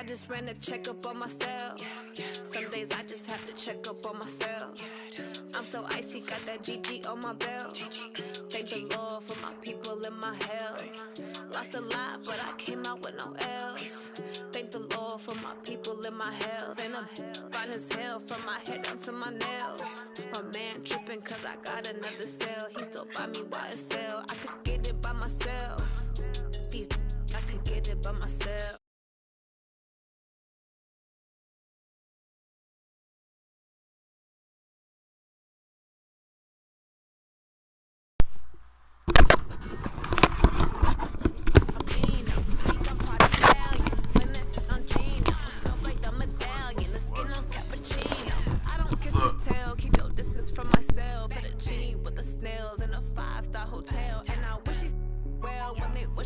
I just ran a checkup on myself. Some days I just have to check up on myself. I'm so icy, got that GG on my belt. Thank the Lord for my people in my health. Lost a lot, but I came out with no L's. Thank the Lord for my people in my health. And I'm fine as hell from my head down to my nails. My man tripping cause I got another cell. He still buy me YSL. I could get it by myself. These I could get it by myself.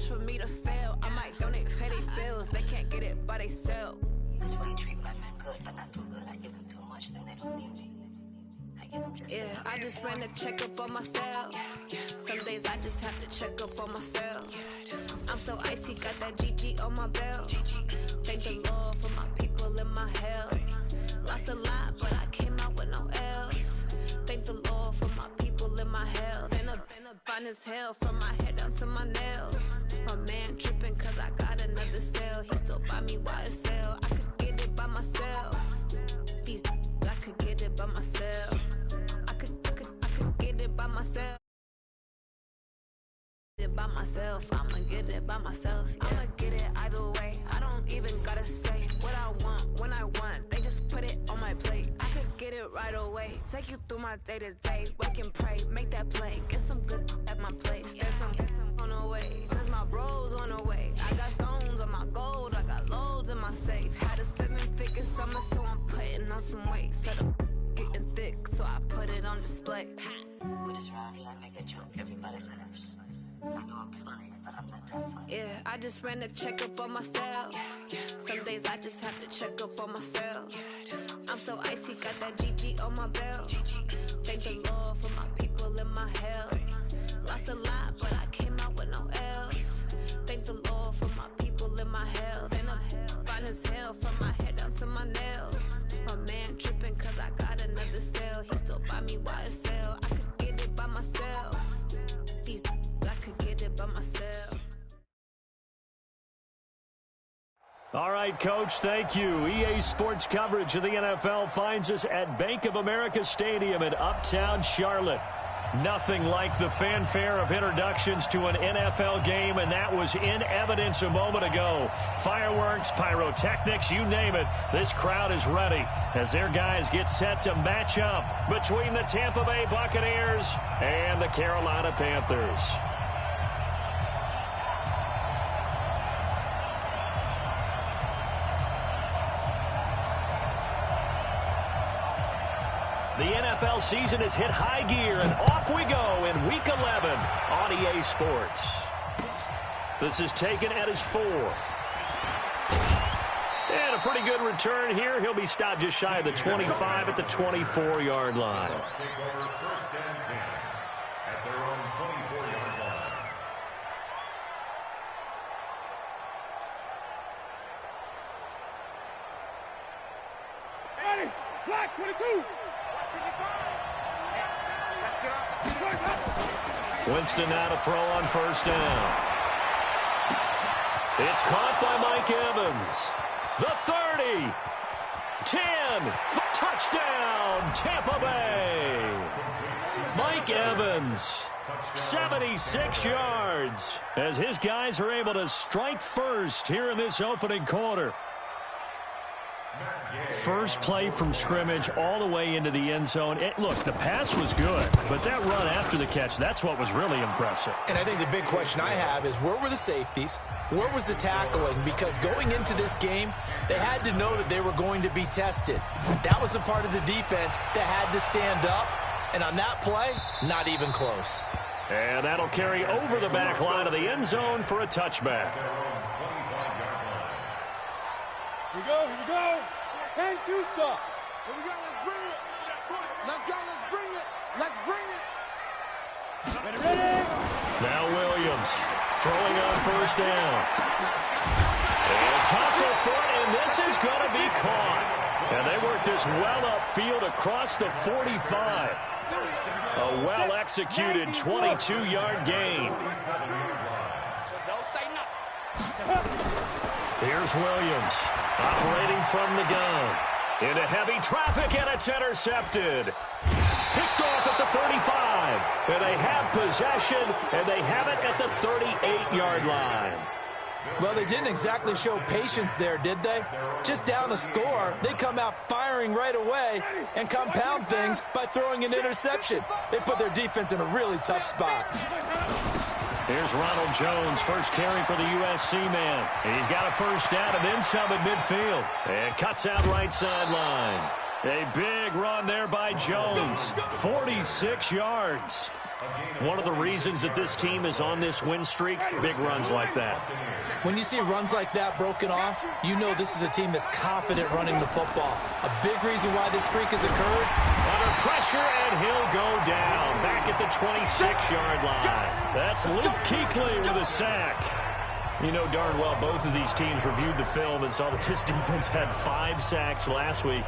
For me to fail, I might donate petty bills. They can't get it by they sell. That's why you treat my men good, but not too good. I give them too much, then they don't need me. I give them just enough. I just ran a checkup on myself. Some days I just have to check up on myself. I'm so icy, got that GG on my belt. Thank the Lord for my people in my health. Lost a lot, but I came out with no L's. Thank the Lord for my people in my health. And I'm fine as hell from my head down to my nails. My man tripping cause I got another cell. He still buy me YSL. I could get it by myself. These I could get it by myself. I could get it by myself. By myself, I'ma get it by myself. Yeah. I'ma get it either way. I don't even gotta say what I want when I want. They just put it on my plate. I could get it right away. Take you through my day to day. Wake and pray, make that play. Get some good at my place. There's some on the way, cause my bro's on the way. I got stones on my gold. I got loads in my safe. Had a 7-figure summer, so I'm putting on some weight. Set up getting thick, so I put it on display. With this round, I make a joke. Everybody laughs. I know I'm funny, but I'm not that funny. Yeah, I just ran a checkup on myself. Some days I just have to check up on myself. I'm so icy, got that GG on my belt. Thank the Lord for my people in my health. Lost a lot, but I came out with no L's. Thank the Lord for my people in my health. And I'm fine as hell from my head down to my nails. My man tripping cause I got another cell. He still buy me YSL. I could get it by myself. These I could get it by myself. All right, Coach, thank you. EA Sports coverage of the NFL finds us at Bank of America Stadium in Uptown Charlotte. Nothing like the fanfare of introductions to an NFL game, and that was in evidence a moment ago. Fireworks, pyrotechnics, you name it. This crowd is ready as their guys get set to match up between the Tampa Bay Buccaneers and the Carolina Panthers. The NFL season has hit high gear, and off we go in Week 11 on EA Sports. This is taken at his 4. And a pretty good return here. He'll be stopped just shy of the 25 at the 24-yard line. Ready, black 22. Winston now to throw on first down. It's caught by Mike Evans. The 30. 10. Touchdown, Tampa Bay. Mike Evans, 76 yards, as his guys are able to strike first here in this opening quarter. First play from scrimmage all the way into the end zone. Look, the pass was good, but that run after the catch, that's what was really impressive. And I think the big question I have is, where were the safeties? Where was the tackling? Because going into this game, they had to know that they were going to be tested. That was a part of the defense that had to stand up. And on that play, not even close. And that'll carry over the back line of the end zone for a touchback. Here we go, here we go. 10-2 stop. Here we go, let's bring it. Let's go, let's bring it. Let's bring it. Ready, ready. Now Williams throwing on first down. And toss whistle for it, and this is going to be caught. And they work this well upfield across the 45. A well-executed 22-yard gain. Here's Williams operating from the gun. Into heavy traffic, and it's intercepted. Picked off at the 35. And they have possession, and they have it at the 38-yard line. Well, they didn't exactly show patience there, did they? Just down a score, they come out firing right away and compound things by throwing an interception. They put their defense in a really tough spot. Here's Ronald Jones, first carry for the USC man. He's got a first down and then some at midfield. And cuts out right sideline. A big run there by Jones. 46 yards. One of the reasons that this team is on this win streak, big runs like that. When you see runs like that broken off, you know this is a team that's confident running the football. A big reason why this streak has occurred. Under pressure, and he'll go down. Back at the 26-yard line. That's Luke Kuechly with a sack. You know darn well both of these teams reviewed the film and saw that this defense had 5 sacks last week.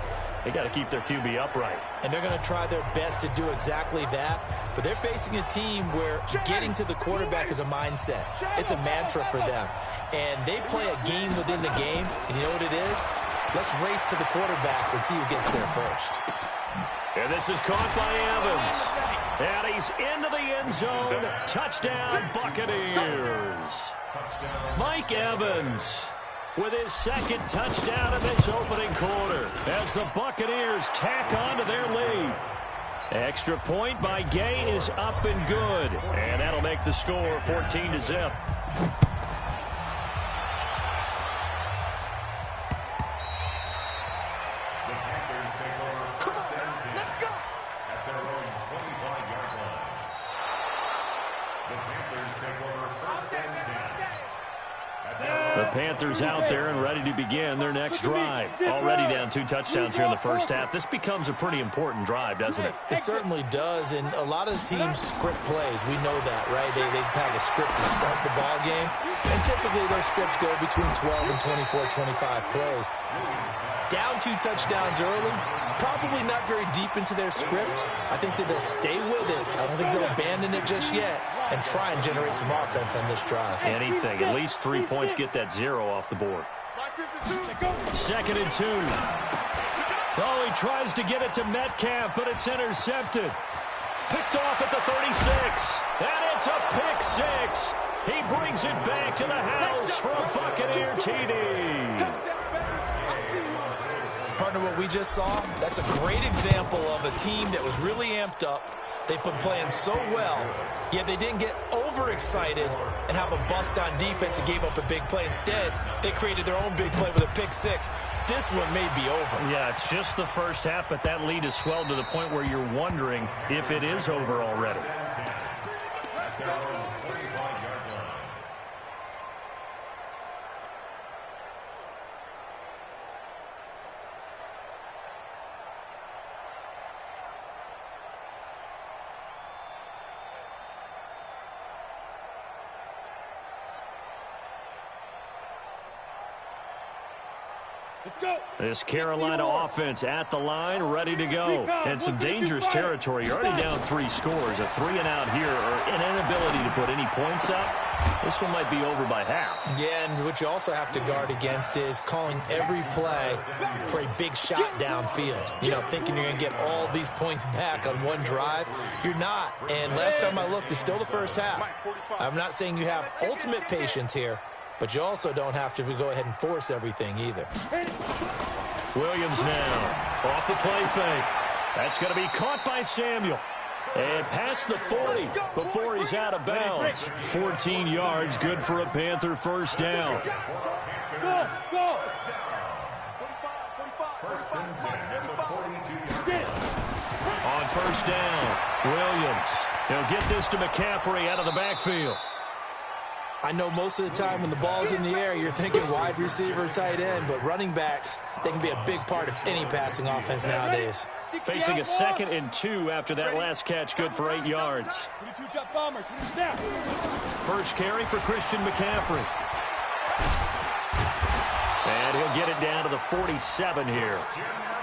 They got to keep their QB upright. And they're going to try their best to do exactly that. But they're facing a team where getting to the quarterback is a mindset. It's a mantra for them. And they play a game within the game. And you know what it is? Let's race to the quarterback and see who gets there first. And this is caught by Evans. And he's into the end zone. Touchdown, Buccaneers. Mike Evans with his second touchdown in this opening quarter as the Buccaneers tack on to their lead. Extra point by Gay is up and good. And that'll make the score 14-0. The Panthers out there and ready to begin their next drive. Already down 2 touchdowns here in the first half. This becomes a pretty important drive, doesn't it? It certainly does, and a lot of the teams script plays. We know that, right? They have a script to start the ball game, and typically those scripts go between 12 and 24, 25 plays. Down 2 touchdowns early, probably not very deep into their script. I think that they'll stay with it. I don't think they'll abandon it just yet and try and generate some offense on this drive. Anything. At least 3 points, get that 0 off the board. 2nd and 2. Oh, he tries to get it to Metcalf, but it's intercepted. Picked off at the 36. And it's a pick 6. He brings it back to the house for a Buccaneer TD. Partner, what we just saw, that's a great example of a team that was really amped up. They've been playing so well, yet they didn't get overexcited and have a bust on defense and gave up a big play. Instead, they created their own big play with a pick 6. This one may be over. Yeah, it's just the first half, but that lead has swelled to the point where you're wondering if it is over already. This Carolina offense at the line, ready to go. And some dangerous territory. You're already down 3 scores. A 3-and-out here, or an inability to put any points up. This one might be over by half. Yeah, and what you also have to guard against is calling every play for a big shot downfield. You know, thinking you're going to get all these points back on one drive. You're not. And last time I looked, it's still the first half. I'm not saying you have ultimate patience here, but you also don't have to go ahead and force everything either. Williams now off the play fake. That's going to be caught by Samuel. And past the 40 before he's out of bounds. 14 yards, good for a Panther first down. Go, go. On first down, Williams. He'll get this to McCaffrey out of the backfield. I know most of the time when the ball's in the air, you're thinking wide receiver, tight end, but running backs, they can be a big part of any passing offense nowadays. Facing a 2nd and 2 after that last catch, good for 8 yards. First carry for Christian McCaffrey. And get it down to the 47 here.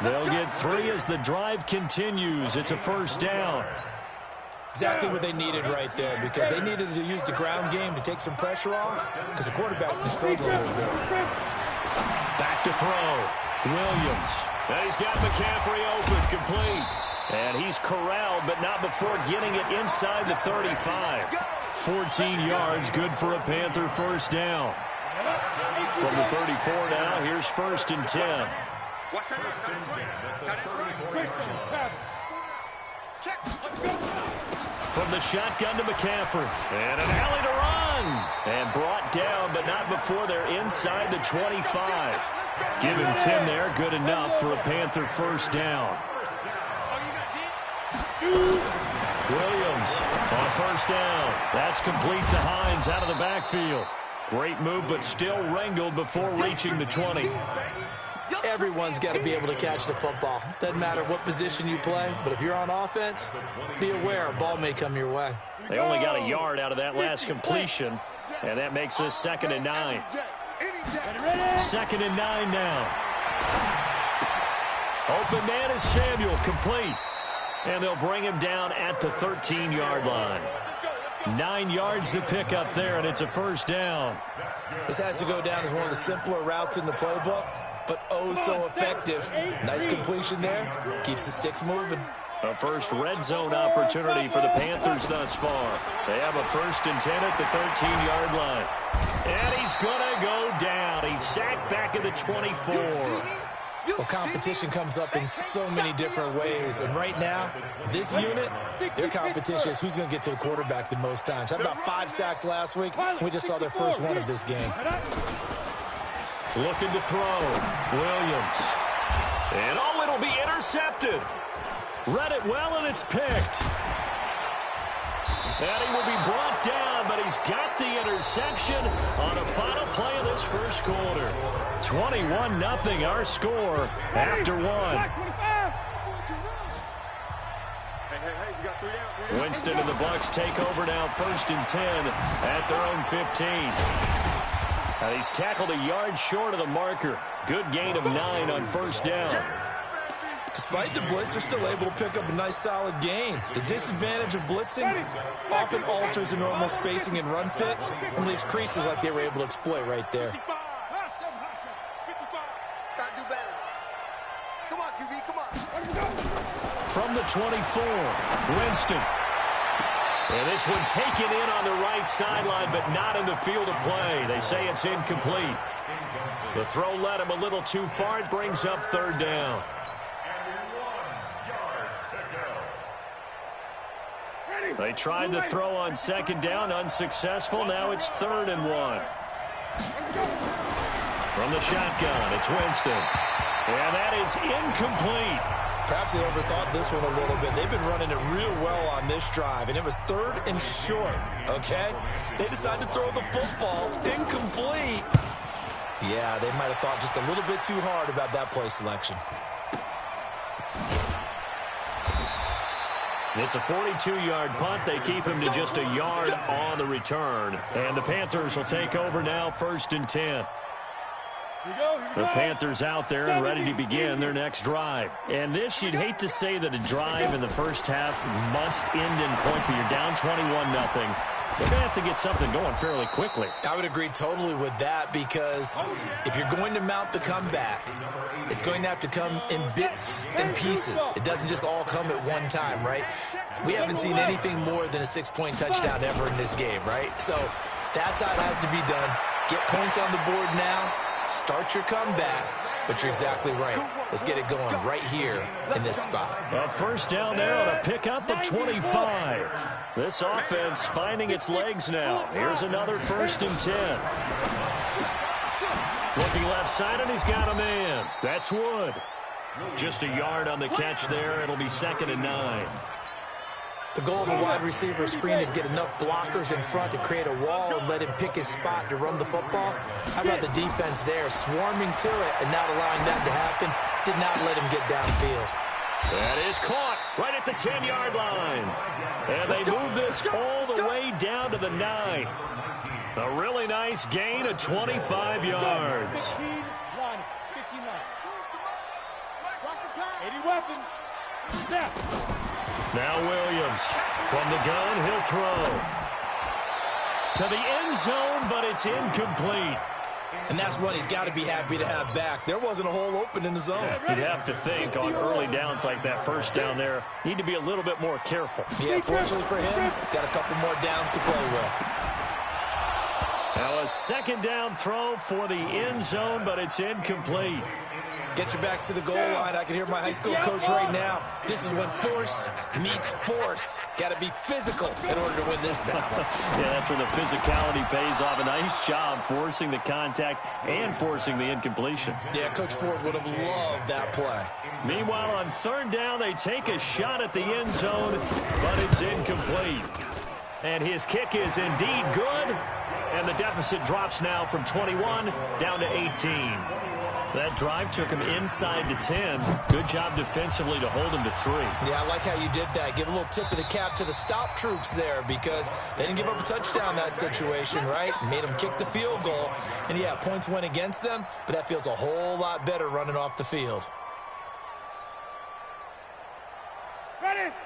They'll get 3 as the drive continues. It's a first down. Exactly what they needed right there, because they needed to use the ground game to take some pressure off, because the quarterback's been struggling a little bit. Back to throw. Williams. And he's got McCaffrey open, complete. And he's corralled, but not before getting it inside the 35. 14 yards, good for a Panther first down. From the 34 now, here's 1st and 10. From the shotgun to McCaffrey. And an alley to run. And brought down, but not before they're inside the 25. Give him 10 there, good enough for a Panther first down. Williams on first down. That's complete to Hines out of the backfield. Great move, but still wrangled before reaching the 20. Everyone's got to be able to catch the football. Doesn't matter what position you play, but if you're on offense, be aware a ball may come your way. They only got a yard out of that last completion, and that makes us 2nd and 9. 2nd and 9 now. Open man is Samuel, complete. And they'll bring him down at the 13-yard line. 9 yards to pick up there, and it's a first down. This has to go down as one of the simpler routes in the playbook, but oh so effective. Nice completion there. Keeps the sticks moving. A first red zone opportunity for the Panthers thus far. They have a 1st and 10 at the 13-yard line. And he's going to go down. He's sacked back at the 24. Well, competition comes up in so many different ways. And right now, this unit, their competition is who's going to get to the quarterback the most times. Had about 5 sacks last week. We just saw their first one of this game. Looking to throw. Williams. And oh, it'll be intercepted. Read it well, and it's picked. And he will be brought down, but he's got the interception on a final play of this first quarter. 21-0 our score after 1. Winston and the Bucs take over now, 1st and 10 at their own 15. And he's tackled a yard short of the marker. Good gain of 9 on first down. Despite the blitz, they're still able to pick up a nice, solid gain. The disadvantage of blitzing often alters the normal spacing and run fits and leaves creases like they were able to exploit right there. From the 24, Winston. And this one taken in on the right sideline, but not in the field of play. They say it's incomplete. The throw led him a little too far. It brings up 3rd down. They tried the throw on 2nd down, unsuccessful. Now it's 3rd and 1. From the shotgun, it's Winston. And that is incomplete. Perhaps they overthought this one a little bit. They've been running it real well on this drive, and it was 3rd and short, okay? They decided to throw the football incomplete. Yeah, they might have thought just a little bit too hard about that play selection. It's a 42-yard punt. They keep him to just a yard on the return. And the Panthers will take over now, 1st and 10. The Panthers out there and ready to begin their next drive. And this, you'd hate to say that a drive in the first half must end in points, but you're down 21-0. They're going to have to get something going fairly quickly. I would agree totally with that, because if you're going to mount the comeback, it's going to have to come in bits and pieces. It doesn't just all come at one time, right? We haven't seen anything more than a 6-point touchdown ever in this game, right? So that's how it has to be done. Get points on the board now. Start your comeback. But you're exactly right. Let's get it going right here in this spot. A first down there on a pickup at 25. This offense finding its legs now. Here's another 1st and 10. Looking left side, and he's got a man. That's Wood. Just a yard on the catch there. It'll be 2nd and 9. The goal of a wide receiver screen is get enough blockers in front to create a wall and let him pick his spot to run the football. How about the defense there, swarming to it and not allowing that to happen? Did not let him get downfield. That is caught right at the 10-yard line. And they move this all the way down to the 9. A really nice gain of 25 yards. 80 weapon. Snap. Now Williams from the gun, he'll throw to the end zone, but it's incomplete. And that's one he's got to be happy to have back. There wasn't a hole open in the zone. You'd have to think on early downs like that, first down there, need to be a little bit more careful. Yeah, fortunately for him, got a couple more downs to play with. Now a second down throw for the end zone, but it's incomplete. Get your backs to the goal line. I can hear my high school coach right now. This is when force meets force. Got to be physical in order to win this battle. Yeah, that's where the physicality pays off. A nice job forcing the contact and forcing the incompletion. Yeah, Coach Ford would have loved that play. Meanwhile, on third down, they take a shot at the end zone, but it's incomplete. And his kick is indeed good, and the deficit drops now from 21 down to 18. That drive took him inside the 10. Good job defensively to hold him to 3. Yeah, I like how you did that. Give a little tip of the cap to the stop troops there because they didn't give up a touchdown in that situation, right? Made them kick the field goal. And, yeah, points went against them, but that feels a whole lot better running off the field.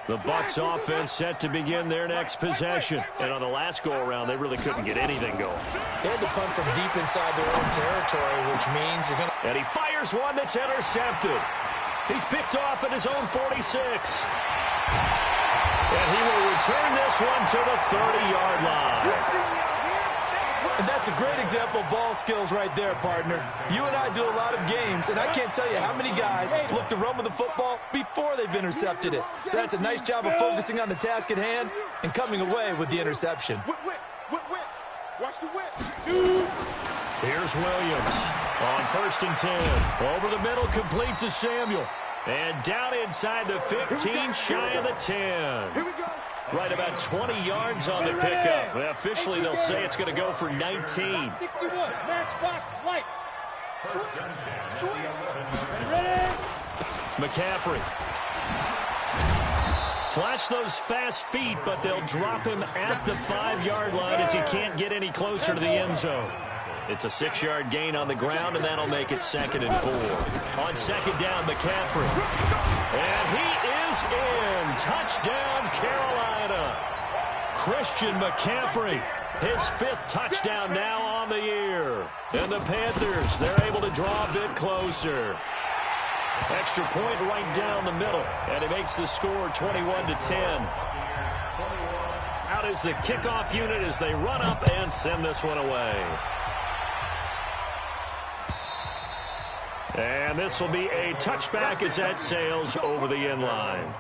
The Bucs offense set to begin their next possession. And on the last go-around, they really couldn't get anything going. They had to punt from deep inside their own territory, which means you're going to... And he fires one that's intercepted. He's picked off at his own 46. And he will return this one to the 30-yard line. And that's a great example of ball skills right there, partner. You and I do a lot of games, and I can't tell you how many guys look to run with the football before they've intercepted it. So that's a nice job of focusing on the task at hand and coming away with the interception. Watch the whip. Here's Williams on 1st and 10. Over the middle, complete to Samuel. And down inside the 15, shy of the 10. Here we go. Right about 20 yards on the pickup. Well, officially, they'll say it's going to go for 19. 61. Matchbox lights. Ready? McCaffrey. Flash those fast feet, but they'll drop him at the 5-yard line as he can't get any closer to the end zone. It's a 6-yard gain on the ground, and that'll make it 2nd and 4. On 2nd down, McCaffrey. And he is in. Touchdown, Carolina. Christian McCaffrey, his 5th touchdown now on the year. And the Panthers, they're able to draw a bit closer. Extra point right down the middle, and it makes the score 21-10. Out is the kickoff unit as they run up and send this one away. And this will be a touchback as that sails over the end line.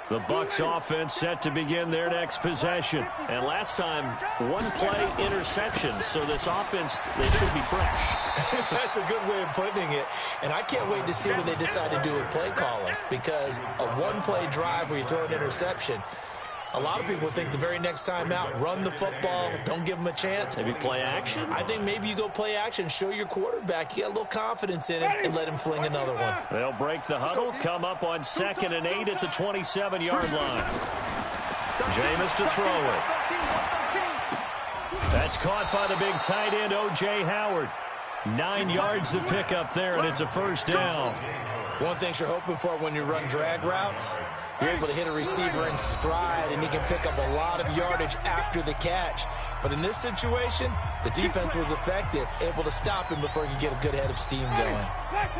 The Bucs offense set to begin their next possession. And last time, one play interception. So this offense, they should be fresh. That's a good way of putting it. And I can't wait to see what they decide to do with play calling. Because a one-play drive where you throw an interception, a lot of people think the very next time out, run the football, don't give them a chance. Maybe play action? I think maybe you go play action, show your quarterback, you got a little confidence in him, and let him fling another one. They'll break the huddle, come up on 2nd and 8 at the 27-yard line. Jameis to throw it. That's caught by the big tight end, O.J. Howard. 9 yards to pick up there, and it's a 1st down. One thing you're hoping for when you run drag routes, you're able to hit a receiver in stride, and he can pick up a lot of yardage after the catch. But in this situation, the defense was effective, able to stop him before he could get a good head of steam going.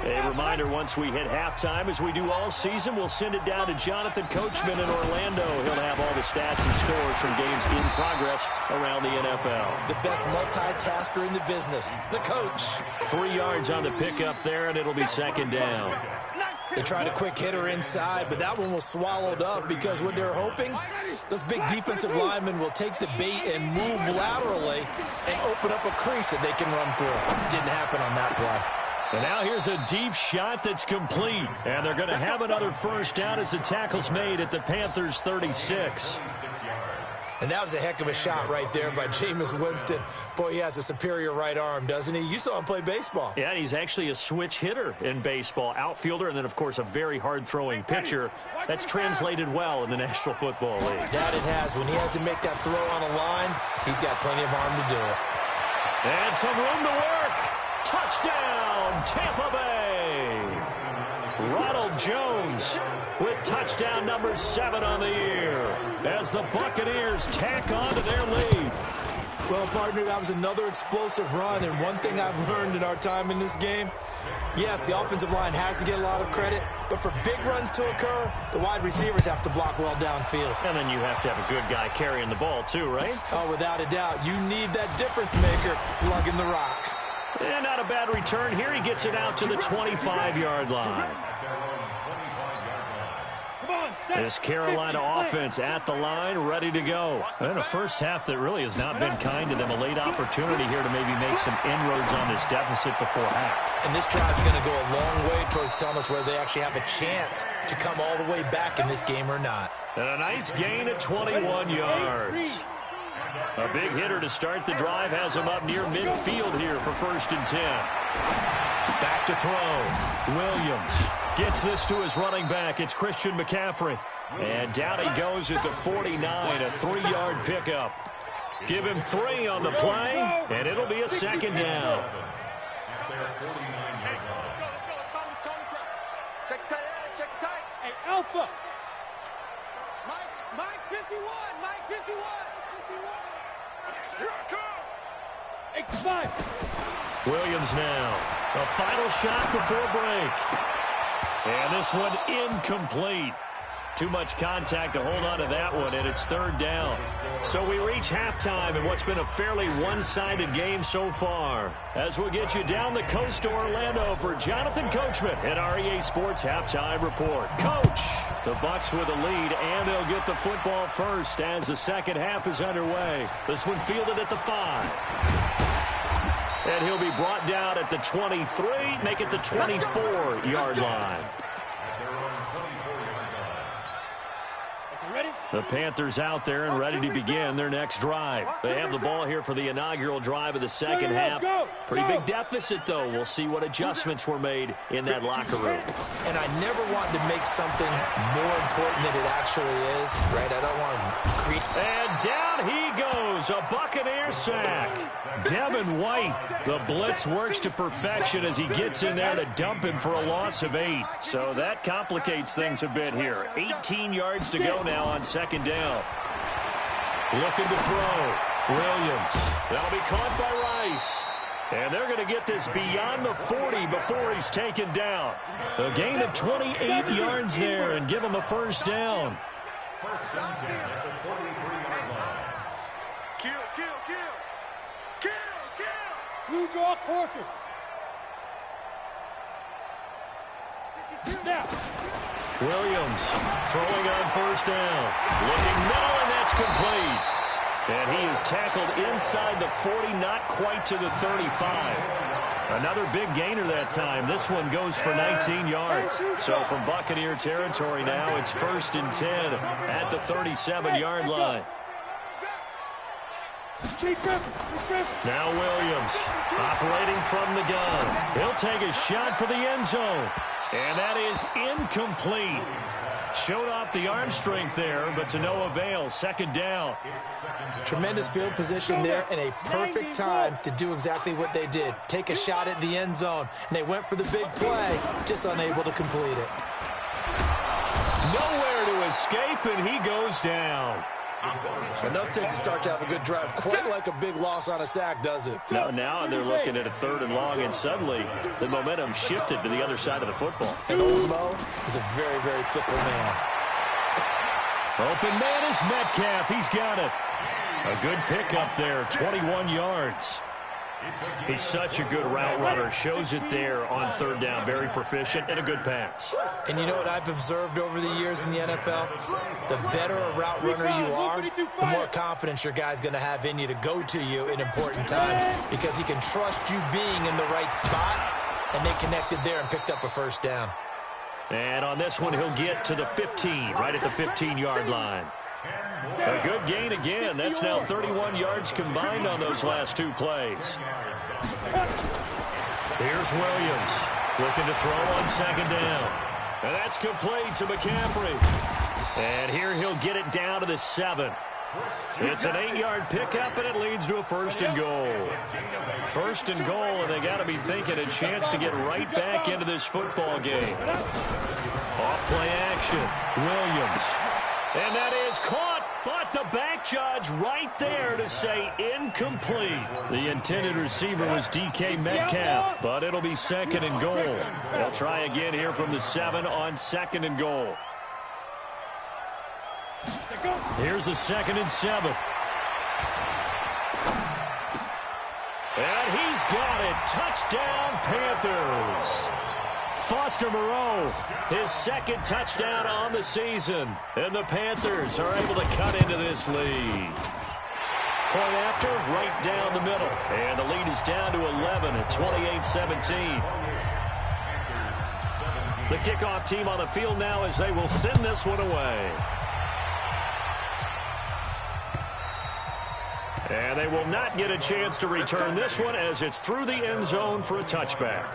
A reminder, once we hit halftime, as we do all season, we'll send it down to Jonathan Coachman in Orlando. He'll have all the stats and scores from games in progress around the NFL. The best multitasker in the business, the coach. 3 yards on the pickup there, and it'll be 2nd down. They tried a quick hitter inside, but that one was swallowed up because what they're hoping, those big defensive linemen will take the bait and move laterally and open up a crease that they can run through. Didn't happen on that play. And now here's a deep shot that's complete. And they're going to have another 1st down as the tackle's made at the Panthers' 36. And that was a heck of a shot right there by Jameis Winston. Boy, he has a superior right arm, doesn't he? You saw him play baseball. Yeah, he's actually a switch hitter in baseball. Outfielder, and then, of course, a very hard-throwing pitcher. That's translated well in the National Football League. That it has. When he has to make that throw on a line, he's got plenty of arm to do it. And some room to work. Touchdown, Tampa Bay. Ronald Jones with touchdown number 7 on the year as the Buccaneers tack on to their lead. Well, partner, that was another explosive run, and one thing I've learned in our time in this game, yes, the offensive line has to get a lot of credit, but for big runs to occur, the wide receivers have to block well downfield. And then you have to have a good guy carrying the ball too, right? Oh, without a doubt. You need that difference maker lugging the rock. And not a bad return here. He gets it out to the 25-yard line. This Carolina offense at the line, ready to go. And a first half that really has not been kind to them. A late opportunity here to maybe make some inroads on this deficit before half. And this drive's going to go a long way towards telling us whether they actually have a chance to come all the way back in this game or not. And a nice gain of 21 yards. A big hitter to start the drive has him up near midfield here for 1st and 10. Back to throw. Williams gets this to his running back. It's Christian McCaffrey. And down he goes at the 49, a 3-yard pickup. Give him 3 on the play, and it'll be a 2nd down. Hey, Alpha. Mike 51. Mike 51. Here I come. X5. Williams now. A final shot before break. And this one incomplete. Too much contact to hold on to that one, and it's 3rd down. So we reach halftime in what's been a fairly one-sided game so far. As we'll get you down the coast to Orlando for Jonathan Coachman at our EA Sports Halftime Report. Coach, the Bucs with a lead, and they'll get the football first as the second half is underway. This one fielded at the 5. And he'll be brought down at the 23, make it the 24-yard line. The Panthers out there and ready to begin their next drive. They have the ball here for the inaugural drive of the second half. Pretty big deficit, though. We'll see what adjustments were made in that locker room. And I never want to make something more important than it actually is, right? I don't want to create. And down he goes, a Buccaneer sack. Devin White, the blitz works to perfection as he gets in there to dump him for a loss of 8. So that complicates things a bit here. 18 yards to go now on 2nd down. Looking to throw. Williams. That'll be caught by Rice. And they're going to get this beyond the 40 before he's taken down. A gain of 28 yards there and give him a 1st down. Blue draw quarters. Now. Williams throwing on 1st down. Looking middle, and that's complete. And he is tackled inside the 40, not quite to the 35. Another big gainer that time. This one goes for 19 yards. So from Buccaneer territory now, it's 1st and 10 at the 37-yard line. Now Williams operating from the gun. He'll take a shot for the end zone. And that is incomplete. Showed off the arm strength there, but to no avail. 2nd down. Tremendous field position there and a perfect time to do exactly what they did. Take a shot at the end zone. And they went for the big play, just unable to complete it. Nowhere to escape, and he goes down. Enough takes to start to have a good drive. Quite like a big loss on a sack, does it? No, now they're looking at a 3rd and long, and suddenly the momentum shifted to the other side of the football. And old Mo is a very, very fickle man. Open man is Metcalf. He's got it. A good pickup there, 21 yards. He's such a good route runner. Shows it there on 3rd down. Very proficient and a good pass. And you know what I've observed over the years in the NFL? The better a route runner you are, the more confidence your guy's going to have in you to go to you in important times because he can trust you being in the right spot, and they connected there and picked up a 1st down. And on this one, he'll get to the 15, right at the 15-yard line. A good gain again. That's now 31 yards combined on those last 2 plays. Here's Williams looking to throw on 2nd down. And that's complete to McCaffrey. And here he'll get it down to the 7. It's an 8-yard pickup, and it leads to a 1st and goal. 1st and goal, and they got to be thinking a chance to get right back into this football game. Off-play action. Williams. And that is caught, but the back judge right there to say incomplete. The intended receiver was DK Metcalf, but it'll be 2nd and goal. They'll try again here from the 7 on 2nd and goal. Here's the 2nd and 7. And he's got it. Touchdown, Panthers. Foster Moreau, his 2nd touchdown on the season. And the Panthers are able to cut into this lead. Point after, right down the middle. And the lead is down to 11 at 28-17. The kickoff team on the field now as they will send this one away. And they will not get a chance to return this one as it's through the end zone for a touchback.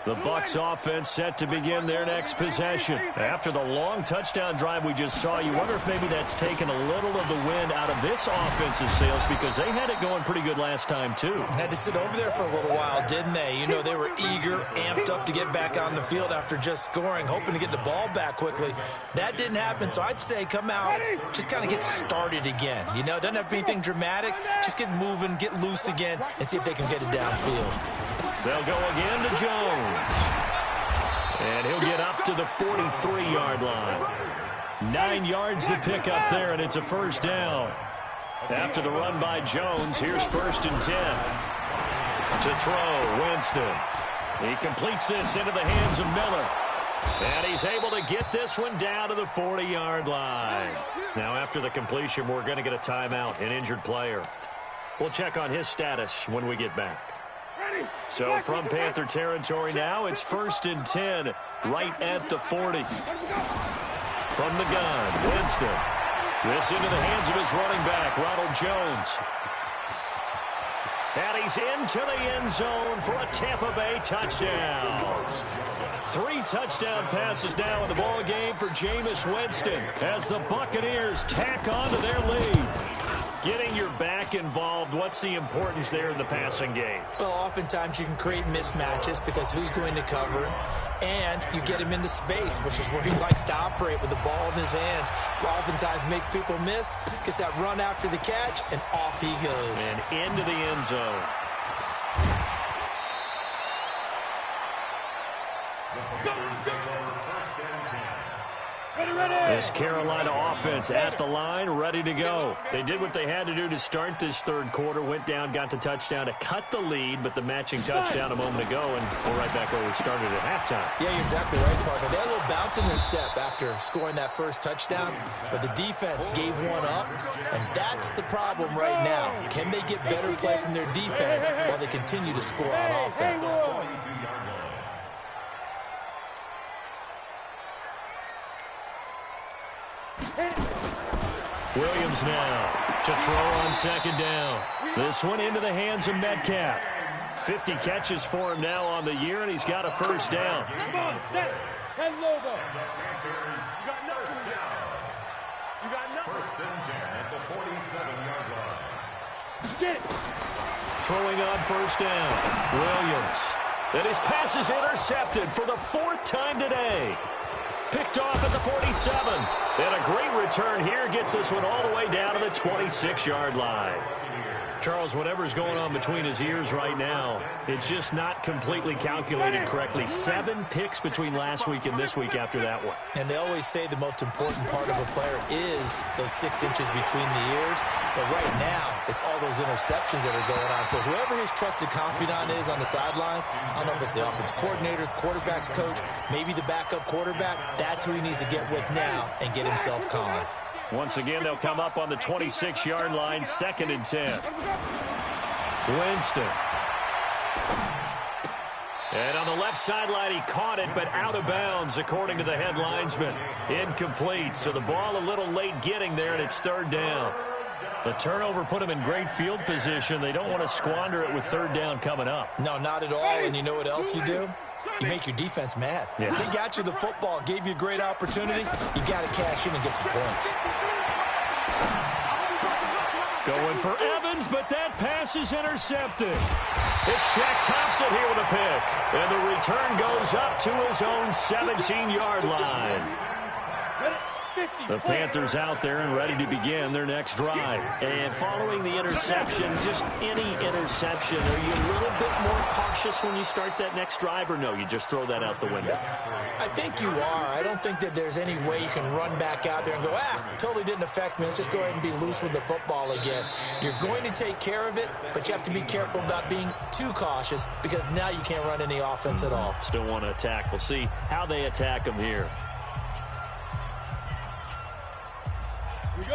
The Bucs offense set to begin their next possession. After the long touchdown drive we just saw, you wonder if maybe that's taken a little of the wind out of this offensive sails because they had it going pretty good last time, too. Had to sit over there for a little while, didn't they? You know, they were eager, amped up to get back on the field after just scoring, hoping to get the ball back quickly. That didn't happen, so I'd say come out, just kind of get started again. You know, it doesn't have to be anything dramatic. Just get moving, get loose again, and see if they can get it downfield. They'll go again to Jones. And he'll get up to the 43-yard line. 9 yards to pick up there, and it's a 1st down. After the run by Jones, here's 1st and 10. To throw, Winston. He completes this into the hands of Miller. And he's able to get this one down to the 40-yard line. Now, after the completion, we're going to get a timeout, an injured player. We'll check on his status when we get back. So from Panther territory now, it's 1st and 10, right at the 40. From the gun, Winston. This into the hands of his running back, Ronald Jones. And he's into the end zone for a Tampa Bay touchdown. 3 touchdown passes now in the ball game for Jameis Winston as the Buccaneers tack on to their lead. Getting your back involved, what's the importance there in the passing game? Well, oftentimes you can create mismatches because who's going to cover, and you get him into space, which is where he likes to operate with the ball in his hands. Oftentimes makes people miss, gets that run after the catch, and off he goes. And into the end zone. This Carolina offense at the line, ready to go. They did what they had to do to start this 3rd quarter, went down, got the touchdown to cut the lead, but the matching touchdown a moment ago, and we're right back where we started at halftime. Yeah, you're exactly right, partner. They had a little bounce in their step after scoring that 1st touchdown, but the defense gave one up, and that's the problem right now. Can they get better play from their defense while they continue to score on offense? Williams now to throw on 2nd down. This one into the hands of Metcalf. 50 catches for him now on the year, and he's got a 1st down. Come on, set. 10 Lobo. You got nothing. You got nothing. 1st and 10 at the 47-yard line. Get. Throwing on 1st down. Williams. And his pass is intercepted for the 4th time today. Picked off at the 47. And a great return here gets this one all the way down to the 26-yard line. Charles, whatever's going on between his ears right now, it's just not completely calculated correctly. 7 picks between last week and this week after that one. And they always say the most important part of a player is those 6 inches between the ears. But right now, it's all those interceptions that are going on. So whoever his trusted confidant is on the sidelines, I don't know if it's the offense coordinator, the quarterback's coach, maybe the backup quarterback, that's who he needs to get with now and get himself calm. Once again, they'll come up on the 26-yard line, 2nd and 10. Winston. And on the left sideline, he caught it, but out of bounds, according to the head linesman. Incomplete, so the ball a little late getting there, and it's 3rd down. The turnover put him in great field position. They don't want to squander it with 3rd down coming up. No, not at all, and you know what else you do? You make your defense mad. Yeah. They got you the football, gave you a great opportunity. You got to cash in and get some points. Going for Evans, but that pass is intercepted. It's Shaq Thompson here with a pick. And the return goes up to his own 17-yard line. The Panthers out there and ready to begin their next drive. And following the interception, just any interception, are you a little bit more cautious when you start that next drive, or no, you just throw that out the window? I think you are. I don't think that there's any way you can run back out there and go, totally didn't affect me. Let's just go ahead and be loose with the football again. You're going to take care of it, but you have to be careful about being too cautious because now you can't run any offense at all. Still want to attack. We'll see how they attack them here.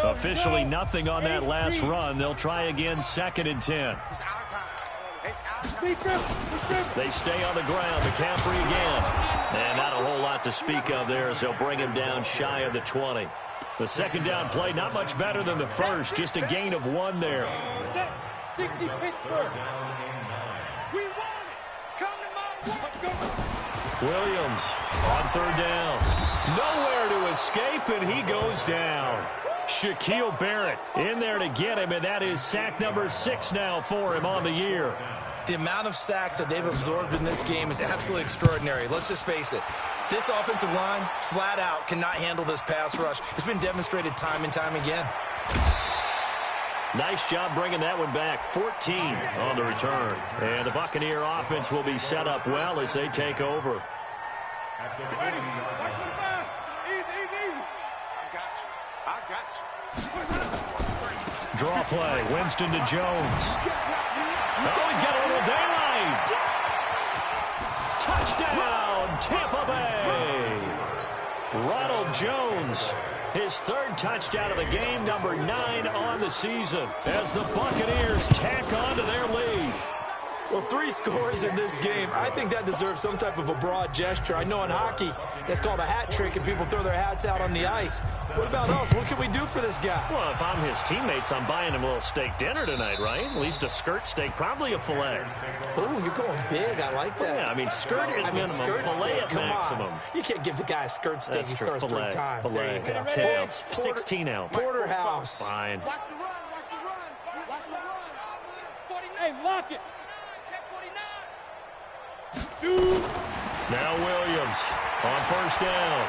Officially nothing on that last run. They'll try again, 2nd and 10. They stay on the ground. McCaffrey again. And not a whole lot to speak of there as they'll bring him down shy of the 20. The 2nd down play, not much better than the first. Just a gain of 1 there. 60 Pittsburgh. We won it. Come to my work. Williams on 3rd down. Nowhere to escape, and he goes down. Shaquille Barrett in there to get him, and that is sack number 6 now for him on the year. The amount of sacks that they've absorbed in this game is absolutely extraordinary. Let's just face it. This offensive line, flat out, cannot handle this pass rush. It's been demonstrated time and time again. Nice job bringing that one back. 14 on the return. And the Buccaneer offense will be set up well as they take over. Draw play. Winston to Jones. Oh, he's got a little daylight. Touchdown, Tampa Bay. Ronald Jones, his 3rd touchdown of the game, number 9 on the season, as the Buccaneers tack on to their lead. Well, 3 scores in this game. I think that deserves some type of a broad gesture. I know in hockey, that's called a hat trick, and people throw their hats out on the ice. What about us? What can we do for this guy? Well, if I'm his teammates, I'm buying him a little steak dinner tonight, right? At least a skirt steak, probably a filet. Oh, you're going big. I like that. Yeah, I mean, skirt at minimum, filet at maximum. You can't give the guy a skirt steak. He scores 3 times. Filet. There you go. 10 ounce, 16 ounce. Porterhouse. Fine. Watch the run, watch the run, watch the run. Hey, lock it. Now Williams on 1st down.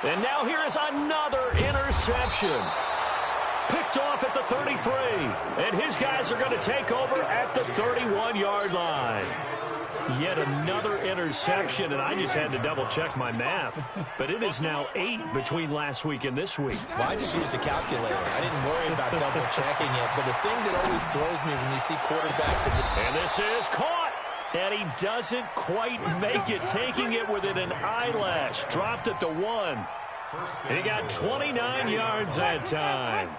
And now here is another interception. Picked off at the 33. And his guys are going to take over at the 31-yard line. Yet another interception, and I just had to double-check my math. But it is now 8 between last week and this week. Well, I just used a calculator. I didn't worry about double-checking it. But the thing that always throws me when you see quarterbacks... And this is caught. And he doesn't quite make it, taking it within an eyelash. Dropped at the 1. He got 29 yards that time.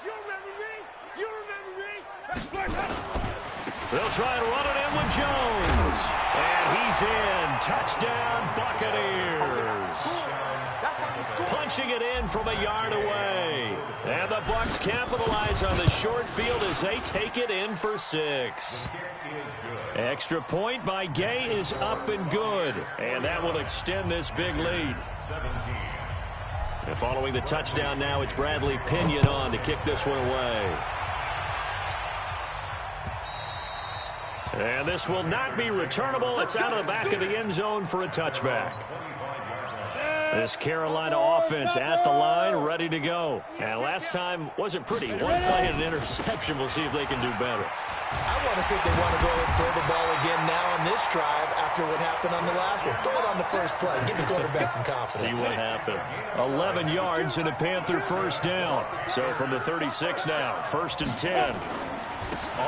You remember me? You remember me? They'll try and run it in with Jones. And he's in. Touchdown, Buccaneers. Punching it in from a yard away. And the Bucs capitalize on the short field as they take it in for 6. Extra point by Gay is up and good. And that will extend this big lead. And following the touchdown now, it's Bradley Pinion on to kick this one away. And this will not be returnable. It's out of the back of the end zone for a touchback. This Carolina offense at the line, ready to go. And last time wasn't pretty. One play and an interception. We'll see if they can do better. I want to see if they want to go ahead and throw the ball again now on this drive after what happened on the last one. Throw it on the first play. Give the quarterback some confidence. See what happens. 11 yards and a Panther first down. So from the 36 now, 1st and 10.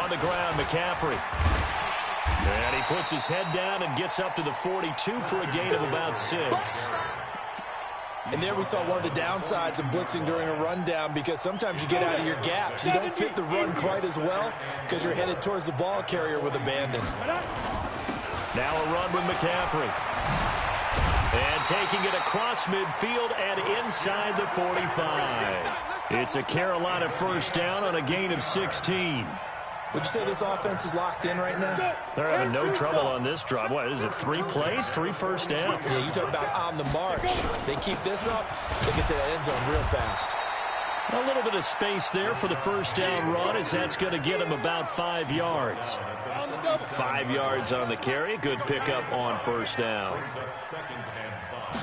On the ground, McCaffrey. And he puts his head down and gets up to the 42 for a gain of about 6. And there we saw one of the downsides of blitzing during a rundown, because sometimes you get out of your gaps. You don't fit the run quite as well because you're headed towards the ball carrier with abandon. Now a run with McCaffrey. And taking it across midfield and inside the 45. It's a Carolina first down on a gain of 16. Would you say this offense is locked in right now? They're having no trouble on this drive. What, is it 3 plays, 3 first downs? Yeah, you talk about on the march. They keep this up, they get to that end zone real fast. A little bit of space there for the first down run, as that's going to get him about 5 yards. 5 yards on the carry. Good pickup on first down.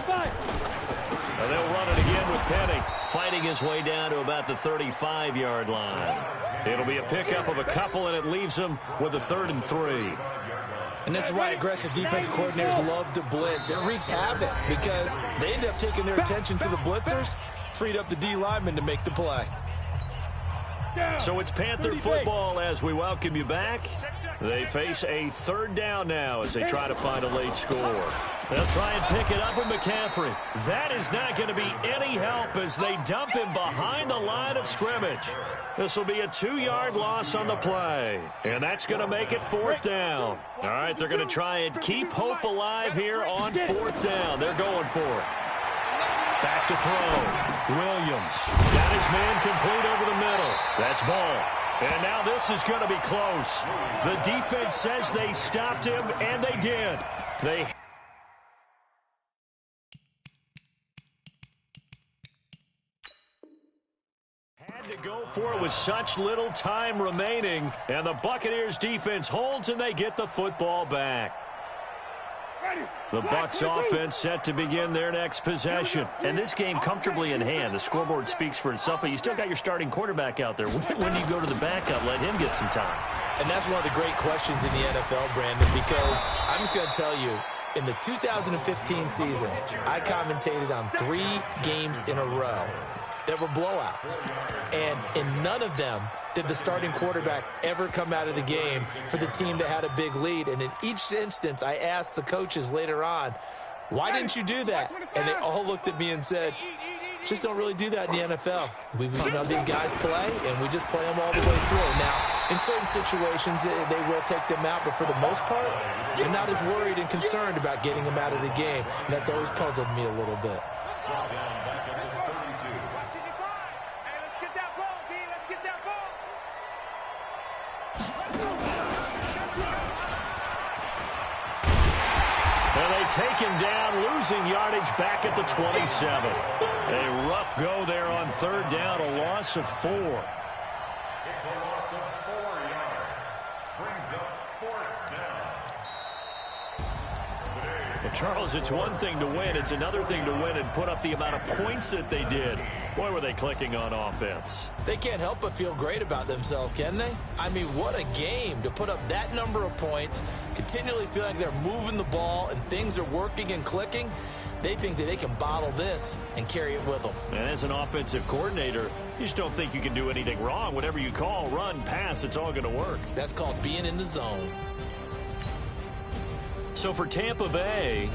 Now they'll run it again with Penny, fighting his way down to about the 35-yard line. It'll be a pickup of a couple, and it leaves him with a 3rd and 3. And this is why aggressive defense coordinators love to blitz. It wreaks havoc because they end up taking their attention to the blitzers, freed up the D lineman to make the play. So it's Panther football as we welcome you back. They face a 3rd down now as they try to find a late score. They'll try and pick it up with McCaffrey. That is not going to be any help as they dump him behind the line of scrimmage. This will be a 2-yard loss on the play. And that's going to make it 4th down. All right, they're going to try and keep hope alive here on 4th down. They're going for it. Back to throw. Williams got his man complete over the middle. That's ball. And now this is going to be close. The defense says they stopped him, and they did. They had to go for it with such little time remaining, and the Buccaneers defense holds, and they get the football back. The Bucs offense set to begin their next possession. And this game comfortably in hand. The scoreboard speaks for itself, but you still got your starting quarterback out there. When do you go to the backup, let him get some time? And that's one of the great questions in the NFL, Brandon, because I'm just going to tell you, in the 2015 season, I commentated on 3 games in a row that were blowouts. And in none of them did the starting quarterback ever come out of the game for the team that had a big lead. And in each instance, I asked the coaches later on, why didn't you do that? And they all looked at me and said, just don't really do that in the NFL. These guys play, and we just play them all the way through. Now, in certain situations, they will take them out, but for the most part, they're not as worried and concerned about getting them out of the game. And that's always puzzled me a little bit. Take him down, losing yardage back at the 27. A rough go there on 3rd down, a loss of 4. It's a loss of 4 yards. Brings up 4th down. Well, Charles, it's one thing to win. It's another thing to win and put up the amount of points that they did. Boy, were they clicking on offense. They can't help but feel great about themselves, can they? I mean, what a game to put up that number of points, continually feel like they're moving the ball and things are working and clicking. They think that they can bottle this and carry it with them. And as an offensive coordinator, you just don't think you can do anything wrong. Whatever you call, run, pass, it's all going to work. That's called being in the zone. So for Tampa Bay,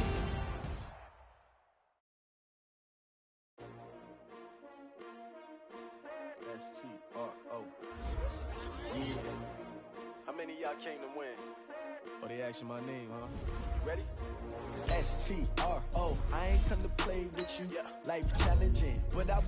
S-T-R-O. Yeah. How many of y'all came to win? Oh, they asking my name, huh? Ready? S-T-R-O. I ain't come to play with you. Yeah. Life challenging, but I